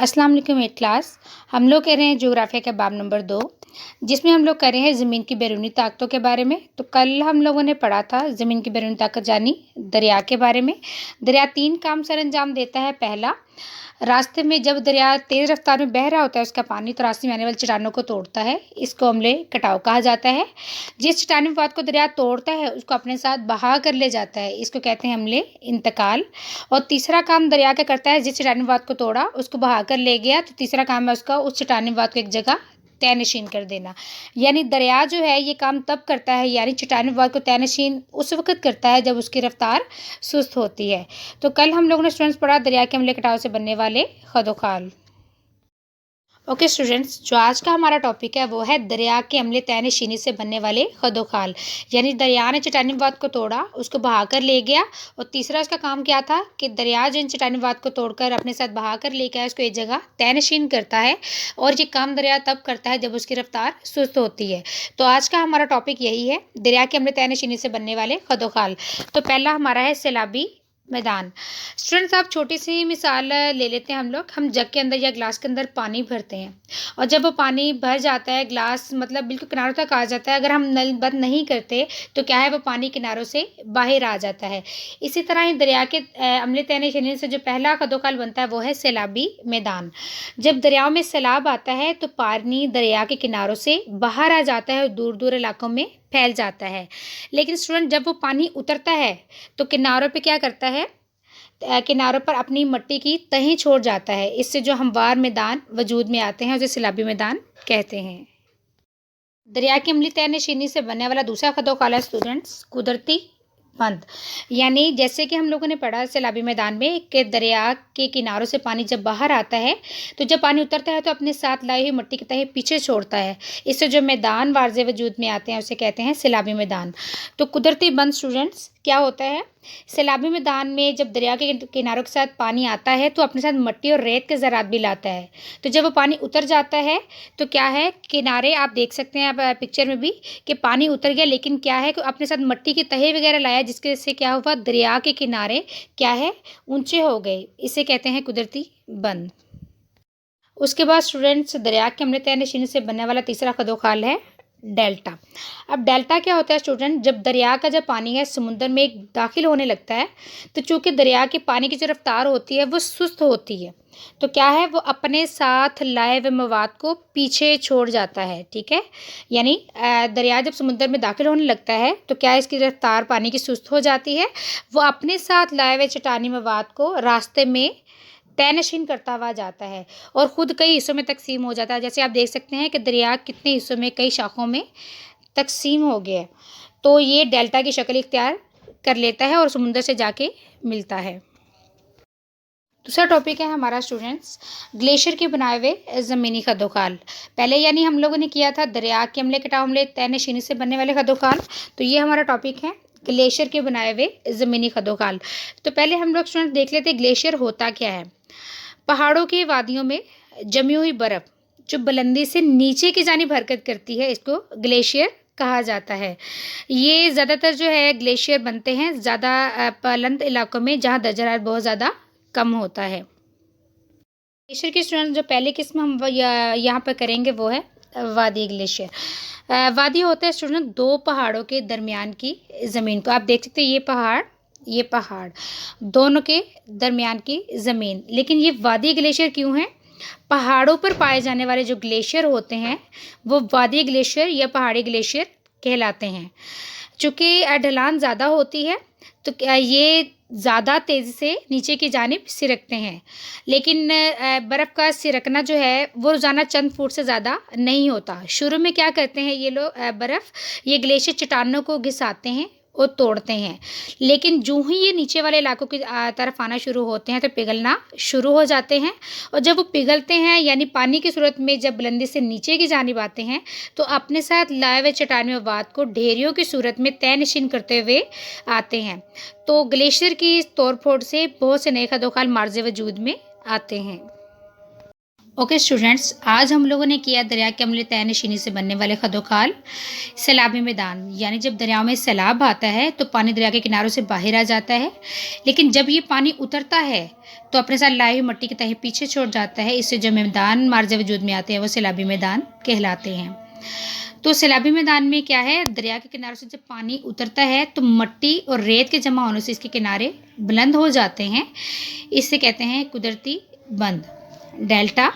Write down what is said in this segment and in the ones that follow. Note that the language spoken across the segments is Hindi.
अस्सलाम वालेकुम एट क्लास। हम लोग कह रहे हैं ज्योग्राफिया का बाब नंबर 2, जिसमें हम लोग कर रहे हैं ज़मीन की बैरूनी ताकतों के बारे में। तो कल हम लोगों ने पढ़ा था ज़मीन की बैरूनी ताकत यानी दरिया के बारे में। दरिया 3 काम सरअंजाम देता है। पहला, रास्ते में जब दरिया तेज़ रफ्तार में बह रहा होता है उसका पानी, तो रास्ते में आने वाली चट्टानों को तोड़ता है। इसको अम्ले कटाव कहा जाता है। जिस चट्टानी पात को दरिया तोड़ता है उसको अपने साथ बहा कर ले जाता है, इसको कहते हैं अम्ले इंतकाल। और तीसरा काम दरिया क्या करता है, जिस चट्टानी पात को तोड़ा उसको बहा कर ले गया, तो तीसरा काम है उसका उस चट्टानी पात को एक जगह तयनशीन कर देना। यानी दरिया जो है ये काम तब करता है, यानी चट्टानी पात को तयनशीन उस वक्त करता है जब उसकी रफ्तार सुस्त होती है। तो कल हम लोगों ने स्टूडेंट्स पढ़ा दरिया के अम्ले कटाव से बनने वाले खदोखाल। ओके स्टूडेंट्स, जो आज का हमारा टॉपिक है वो है दरिया के अम्ले तयनशीनी से बनने वाले खदोखाल। यानी दरिया ने चट्टानी पात को तोड़ा, उसको बहा कर ले गया, और तीसरा उसका काम क्या था कि दरिया जो इन चट्टानी पात को तोड़कर अपने साथ बहा कर ले गया उसको एक जगह तयनशीन करता है। और ये काम दरिया तब करता है जब उसकी रफ्तार सुस्त होती है। तो आज का हमारा टॉपिक यही है, दरिया के अम्ले तयनशीनी से बनने वाले खदोखाल। तो पहला हमारा है सैलाबी मैदान। स्टूडेंट्स, आप छोटी सी मिसाल ले लेते हैं। हम जग के अंदर या ग्लास के अंदर पानी भरते हैं, और जब वो पानी भर जाता है, ग्लास मतलब बिल्कुल किनारों तक आ जाता है, अगर हम नल बंद नहीं करते तो क्या है, वो पानी किनारों से बाहर आ जाता है। इसी तरह ही दरिया के अम्ले तयनशीनी से जो पहला खदोखाल बनता है वो है सैलाबी मैदान। जब दरियाओं में सैलाब आता है तो पानी दरिया के किनारों से बाहर आ जाता है और दूर दूर इलाकों में फैल जाता है। लेकिन स्टूडेंट, जब वो पानी उतरता है तो किनारों पे क्या करता है, किनारों पर अपनी मिट्टी की तहें छोड़ जाता है। इससे जो हमवार मैदान वजूद में आते हैं उसे सैलाबी मैदान कहते हैं। दरिया की अम्ली तयनशीनी से बनने वाला दूसरा खदोखाल है स्टूडेंट्स कुदरती बंध। यानी जैसे कि हम लोगों ने पढ़ा सैलाबी मैदान में कि दरिया के किनारों से पानी जब बाहर आता है तो जब पानी उतरता है तो अपने साथ लाई हुई मिट्टी की तह पीछे छोड़ता है। इससे जो मैदान वारजे वजूद में आते हैं उसे कहते हैं सैलाबी मैदान। तो कुदरती बंध स्टूडेंट्स क्या होता है, सैलाबी मैदान में जब दरिया के किनारों के साथ पानी आता है तो अपने साथ मिट्टी और रेत के ज़रात भी लाता है। तो जब वो पानी उतर जाता है तो क्या है, किनारे आप देख सकते हैं आप पिक्चर में भी कि पानी उतर गया, लेकिन क्या है कि अपने साथ मिट्टी की तहे वगैरह लाया, जिसके से क्या हुआ, दरिया के किनारे क्या है, ऊंचे हो गए। इसे कहते हैं कुदरती बंध। उसके बाद स्टूडेंट्स, दरिया के अम्ले तयनशीनी से बनने वाला तीसरा खदोखाल है डेल्टा। अब डेल्टा क्या होता है स्टूडेंट, जब दरिया का जब पानी है समुद्र में एक दाखिल होने लगता है तो चूंकि दरिया के पानी की जो रफ्तार होती है वो सुस्त होती है, तो क्या है, वो अपने साथ लाए हुए मवाद को पीछे छोड़ जाता है। ठीक है, यानी दरिया जब समुद्र में दाखिल होने लगता है तो क्या है, इसकी रफ्तार पानी की सुस्त हो जाती है, वो अपने साथ लाए हुए चट्टानी मवाद को रास्ते में तयनशीन करता हुआ जाता है और ख़ुद कई हिस्सों में तकसीम हो जाता है। जैसे आप देख सकते हैं कि दरिया कितने हिस्सों में, कई शाखों में तकसीम हो गया है। तो ये डेल्टा की शक्ल इख्तियार कर लेता है और समुद्र से जाके मिलता है। दूसरा टॉपिक है हमारा स्टूडेंट्स ग्लेशियर के बनाए हुए ज़मीनी खदोखाल। पहले यानी हम लोगों ने किया था दरिया के अम्ले कटाव अम्ले तयनशीनी से बनने वाले खदोखाल। तो ये हमारा टॉपिक है ग्लेशियर के बनाए हुए ज़मीनी खदोखाल। तो पहले हम लोग स्टूडेंट देख लेते हैं ग्लेशियर होता क्या है। पहाड़ों की वादियों में जमी हुई बर्फ़ जो बुलंदी से नीचे की जानिब हरकत करती है, इसको ग्लेशियर कहा जाता है। ये ज़्यादातर जो है ग्लेशियर बनते हैं ज़्यादा बुलंद इलाकों में जहाँ दर्जा हरारत बहुत ज़्यादा कम होता है। ग्लेशियर की स्टूडेंट जो पहली किस्म हम यहाँ पर करेंगे वो है वादी ग्लेशियर। वादी होता है स्टूडेंट दो पहाड़ों के दरमियान की ज़मीन को, आप देख सकते हैं ये पहाड़ दोनों के दरमियान की ज़मीन। लेकिन ये वादी ग्लेशियर क्यों है, पहाड़ों पर पाए जाने वाले जो ग्लेशियर होते हैं वो वादी ग्लेशियर या पहाड़ी ग्लेशियर कहलाते हैं। चूँकि ढलान ज़्यादा होती है तो ये ज़्यादा तेज़ी से नीचे की जानिब सिरकते हैं, लेकिन बर्फ़ का सिरकना जो है वो रोज़ाना चंद फुट से ज़्यादा नहीं होता। शुरू में क्या करते हैं ये लोग, ये ग्लेशियर चट्टानों को घिसाते हैं और तोड़ते हैं, लेकिन जो ही ये नीचे वाले इलाकों की तरफ आना शुरू होते हैं तो पिघलना शुरू हो जाते हैं। और जब वो पिघलते हैं यानी पानी की सूरत में जब बुलंदी से नीचे की जानिब आते हैं तो अपने साथ लाए हुए चट्टानी मवाद को ढेरियों की सूरत में तयनशीन करते हुए आते हैं। तो ग्लेशियर की इस तोड़ फोड़ से बहुत से नए खदोखाल मार्ज़े वजूद में आते हैं। ओके स्टूडेंट्स, आज हम लोगों ने किया दरिया के अम्लीय तहनशीनी से बनने वाले खदोखाल सैलाबी मैदान। यानी जब दरियाओं में सैलाब आता है तो पानी दरिया के किनारों से बाहर आ जाता है, लेकिन जब ये पानी उतरता है तो अपने साथ लाई हुई मिट्टी की तह पीछे छोड़ जाता है। इससे जो मैदान मार्ज वजूद में आते हैं वो सैलाबी मैदान कहलाते हैं। तो सैलाबी मैदान में क्या है, दरिया के किनारों से जब पानी उतरता है तो मिट्टी और रेत के जमा होने से इसके किनारे बुलंद हो जाते हैं। इससे कहते हैं कुदरती बंद। डेल्टा,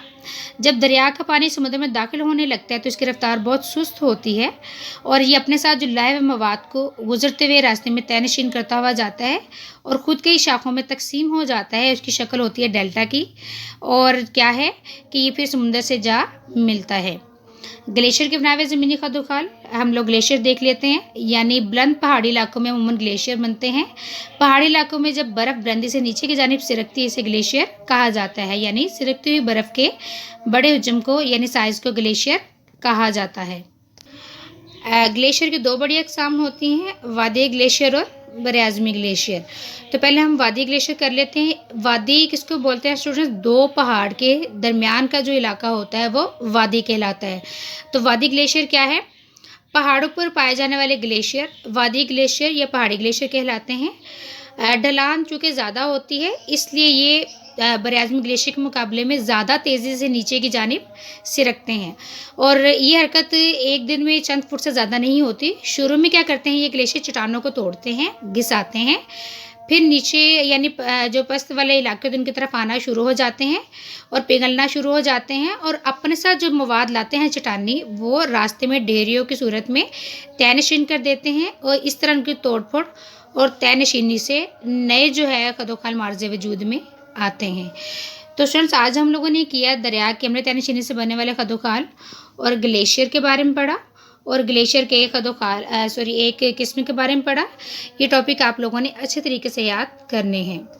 जब दरिया का पानी समुद्र में दाखिल होने लगता है तो इसकी रफ्तार बहुत सुस्त होती है और ये अपने साथ जो लाए हुए मवाद को गुजरते हुए रास्ते में तहनशीन करता हुआ जाता है और ख़ुद कई शाखों में तकसीम हो जाता है। उसकी शक्ल होती है डेल्टा की, और क्या है कि ये फिर समुद्र से जा मिलता है। ग्लेशियर के बनाए हुए ज़मीनी खदोखाल, हम लोग ग्लेशियर देख लेते हैं। यानी बुलंद पहाड़ी इलाकों में अमूमन ग्लेशियर बनते हैं। पहाड़ी इलाकों में जब बर्फ़ बुलंदी से नीचे की जानिब सिरकती है इसे ग्लेशियर कहा जाता है। यानी सिरकती हुई बर्फ़ के बड़े हजम को यानी साइज़ को ग्लेशियर कहा जाता है। ग्लेशियर की दो बड़ी अक़साम होती हैं, वादी ग्लेशियर और बरआज़मी ग्लेशियर। तो पहले हम वादी ग्लेशियर कर लेते हैं। वादी किसको बोलते हैं स्टूडेंट्स? दो पहाड़ के दरमियान का जो इलाका होता है वो वादी कहलाता है। तो वादी ग्लेशियर क्या है? पहाड़ों पर पाए जाने वाले ग्लेशियर वादी ग्लेशियर या पहाड़ी ग्लेशियर कहलाते हैं। ढलान चूँकि ज़्यादा होती है इसलिए ये बरआज़मी ग्लेशियर के मुकाबले में ज़्यादा तेज़ी से नीचे की जानिब सिरकते हैं और ये हरकत एक दिन में चंद फुट से ज़्यादा नहीं होती। शुरू में क्या करते हैं, ये ग्लेशियर चट्टानों को तोड़ते हैं, घिसाते हैं, फिर नीचे यानी जो पस्त वाले इलाके उनकी तरफ आना शुरू हो जाते हैं और पिघलना शुरू हो जाते हैं और अपने साथ जो मवाद लाते हैं चट्टानी वो रास्ते में ढेरियों की सूरत में तहनशीन कर देते हैं और इस तरह उनकी तोड़ फोड़ और तहनशीनी से नए जो है खदोखाल मार्ज़ वजूद में आते हैं। तो स्टूडेंट्स, आज हम लोगों ने किया दरिया के अम्लीय तहनशीनी से बनने वाले खदोखाल और ग्लेशियर के बारे में पढ़ा और ग्लेशियर के एक किस्म के बारे में पढ़ा। ये टॉपिक आप लोगों ने अच्छे तरीके से याद करने हैं।